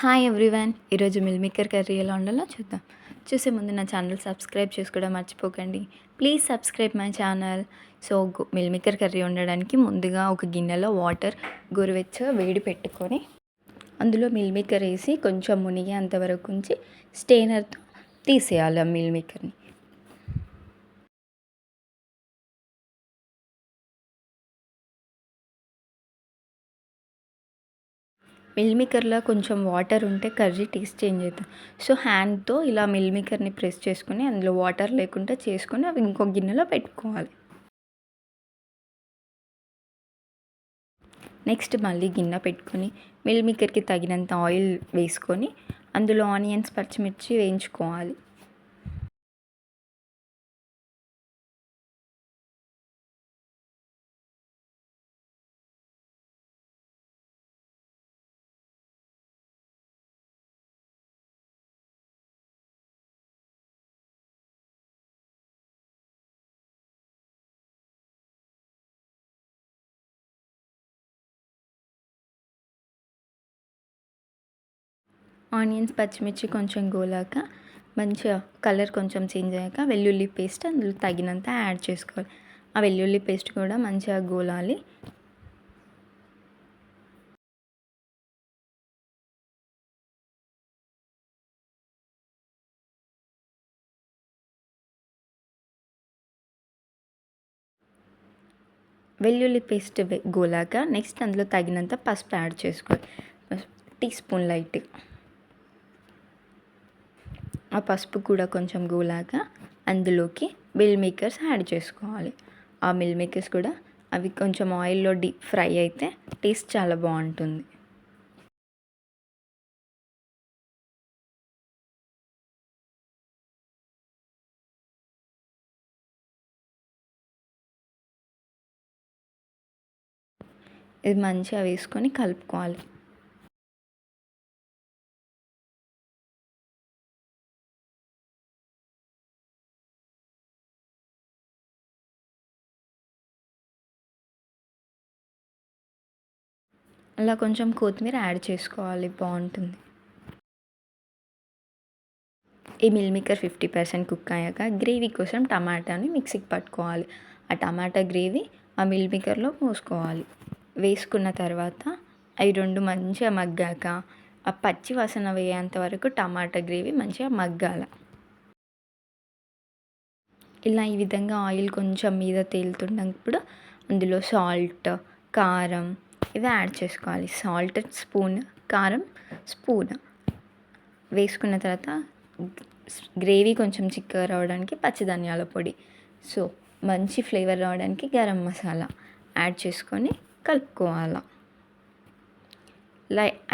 Hi everyone, ఈరోజు meal maker curry ఎలా ఉండాలో చూద్దాం. చూసే ముందు నా ఛానల్ సబ్స్క్రైబ్ చేసుకోవడం మర్చిపోకండి. Please subscribe my channel. So meal maker curry వండడానికి ముందుగా ఒక గిన్నెలో వాటర్ గోరువెచ్చగా వేడి పెట్టుకొని అందులో మిల్ మేకర్ వేసి కొంచెం మునిగేంత వరకు ఉంచి స్టెయినర్తో తీసేయాలి ఆ మిల్ మేకర్ని. మిల్ మేకర్లో కొంచెం వాటర్ ఉంటే కర్రీ టేస్ట్ చేంజ్ అవుతుంది. సో హ్యాండ్తో ఇలా మిల్ మేకర్ని ప్రెస్ చేసుకుని అందులో వాటర్ లేకుండా చేసుకొని అవి ఇంకో గిన్నెలో పెట్టుకోవాలి. నెక్స్ట్ మళ్ళీ గిన్నె పెట్టుకొని మిల్ మేకర్కి తగినంత ఆయిల్ వేసుకొని అందులో ఆనియన్స్, పచ్చిమిర్చి వేయించుకోవాలి. ఆనియన్స్, పచ్చిమిర్చి కొంచెం గోలాక మంచిగా కలర్ కొంచెం చేంజ్ అయ్యాక వెల్లుల్లి పేస్ట్ అందులో తగినంత యాడ్ చేసుకోవాలి. ఆ వెల్లుల్లి పేస్ట్ కూడా మంచిగా గోలాలి. వెల్లుల్లి పేస్ట్ గోలాక నెక్స్ట్ అందులో తగినంత పసుపు యాడ్ చేసుకోవాలి. Teaspoon light. ఆ పసుపు కూడా కొంచెం గోలాక అందులోకి మిల్ మేకర్స్ యాడ్ చేసుకోవాలి. ఆ మిల్ మేకర్స్ కూడా అవి కొంచెం ఆయిల్లో డీప్ ఫ్రై అయితే టేస్ట్ చాలా బాగుంటుంది. ఇది మంచిగా వేసుకొని కలుపుకోవాలి. అలా కొంచెం కొత్తిమీర యాడ్ చేసుకోవాలి, బాగుంటుంది. ఈ మిల్ మేకర్ 50% కుక్ అయ్యాక గ్రేవీ కోసం టమాటాని మిక్సీకి పట్టుకోవాలి. ఆ టమాటా గ్రేవీ ఆ మిల్ మేకర్లో పోసుకోవాలి. వేసుకున్న తర్వాత అవి రెండు మంచిగా మగ్గాక ఆ పచ్చి వాసన వేయేంత వరకు టమాటా గ్రేవీ మంచిగా మగ్గాల. ఇలా ఈ విధంగా ఆయిల్ కొంచెం మీద తేలుతున్నప్పుడు అందులో సాల్ట్, కారం ఇవి యాడ్ చేసుకోవాలి. సాల్ట్ స్పూన్, కారం స్పూన్ వేసుకున్న తర్వాత గ్రేవీ కొంచెం చిక్కగా రావడానికి పచ్చి ధనియాల పొడి, సో మంచి ఫ్లేవర్ రావడానికి గరం మసాలా యాడ్ చేసుకొని కలుపుకోవాలి.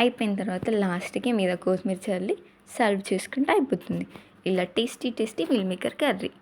అయిపోయిన తర్వాత లాస్ట్కి మీద కొత్తిమీర చల్లి సర్వ్ చేసుకుంటే అయిపోతుంది. ఇలా టేస్టీ మిల్ మేకర్ కర్రీ.